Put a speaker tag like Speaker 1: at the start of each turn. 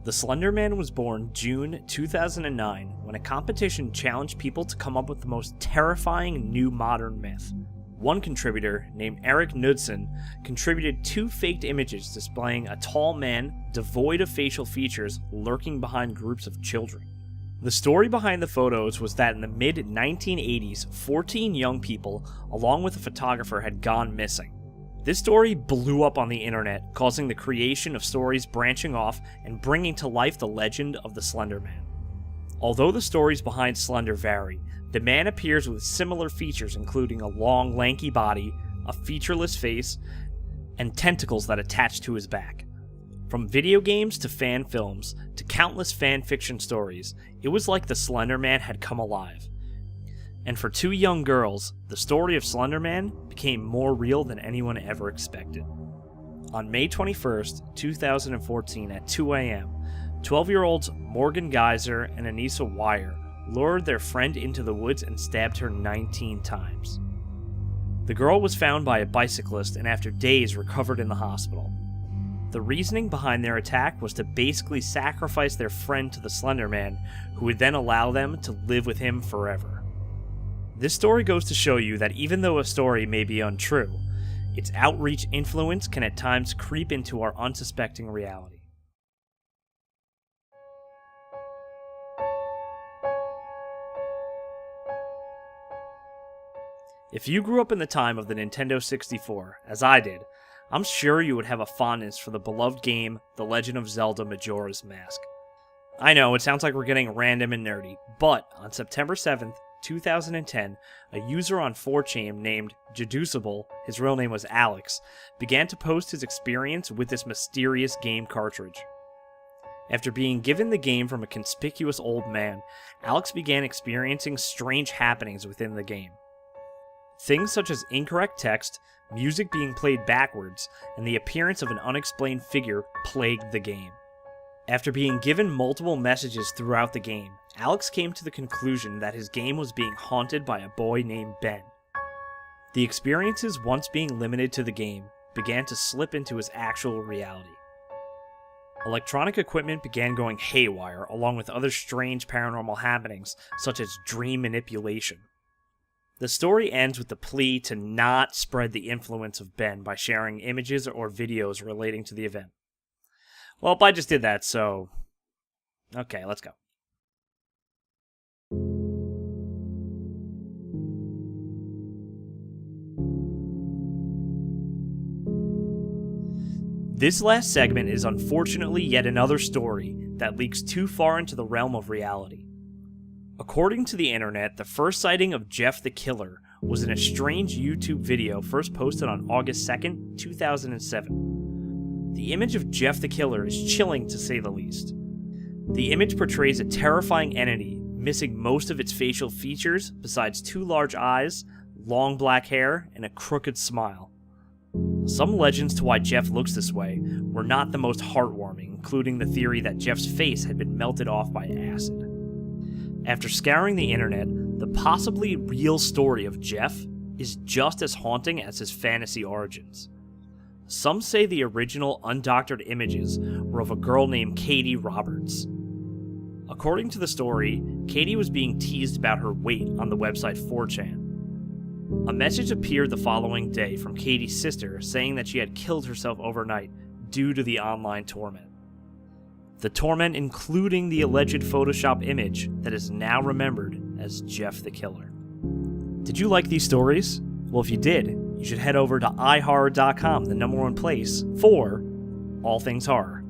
Speaker 1: The Slender Man was born June 2009 when a competition challenged people to come up with the most terrifying new modern myth. One contributor, named Eric Knudsen, contributed 2 faked images displaying a tall man devoid of facial features lurking behind groups of children. The story behind the photos was that in the mid-1980s, 14 young people, along with a photographer, had gone missing. This story blew up on the internet, causing the creation of stories branching off and bringing to life the legend of the Slender Man. Although the stories behind Slender vary, the man appears with similar features including a long, lanky body, a featureless face, and tentacles that attach to his back. From video games to fan films to countless fan fiction stories, it was like the Slender Man had come alive. And for 2 young girls, the story of Slender Man became more real than anyone ever expected. On May 21st, 2014 at 2 a.m., 12-year-olds Morgan Geyser and Anissa Wire lured their friend into the woods and stabbed her 19 times. The girl was found by a bicyclist and after days recovered in the hospital. The reasoning behind their attack was to basically sacrifice their friend to the Slender Man, who would then allow them to live with him forever. This story goes to show you that even though a story may be untrue, its outreach influence can at times creep into our unsuspecting reality. If you grew up in the time of the Nintendo 64, as I did, I'm sure you would have a fondness for the beloved game, The Legend of Zelda Majora's Mask. I know, it sounds like we're getting random and nerdy, but on September 7th, 2010, a user on 4chan named Jaducible, his real name was Alex, began to post his experience with this mysterious game cartridge. After being given the game from a conspicuous old man, Alex began experiencing strange happenings within the game. Things such as incorrect text, music being played backwards, and the appearance of an unexplained figure plagued the game. After being given multiple messages throughout the game, Alex came to the conclusion that his game was being haunted by a boy named Ben. The experiences, once being limited to the game, began to slip into his actual reality. Electronic equipment began going haywire, along with other strange paranormal happenings, such as dream manipulation. The story ends with the plea to not spread the influence of Ben by sharing images or videos relating to the event. Well, I just did that, so... Okay, let's go. This last segment is unfortunately yet another story that leaks too far into the realm of reality. According to the internet, the first sighting of Jeff the Killer was in a strange YouTube video first posted on August 2nd, 2007. The image of Jeff the Killer is chilling to say the least. The image portrays a terrifying entity, missing most of its facial features besides 2 large eyes, long black hair, and a crooked smile. Some legends to why Jeff looks this way were not the most heartwarming, including the theory that Jeff's face had been melted off by acid. After scouring the internet, the possibly real story of Jeff is just as haunting as his fantasy origins. Some say the original undoctored images were of a girl named Katie Roberts. According to the story, Katie was being teased about her weight on the website 4chan. A message appeared the following day from Katie's sister saying that she had killed herself overnight due to the online torment. The torment including the alleged Photoshop image that is now remembered as Jeff the Killer. Did you like these stories? Well, if you did, you should head over to iHorror.com, the #1 place for all things horror.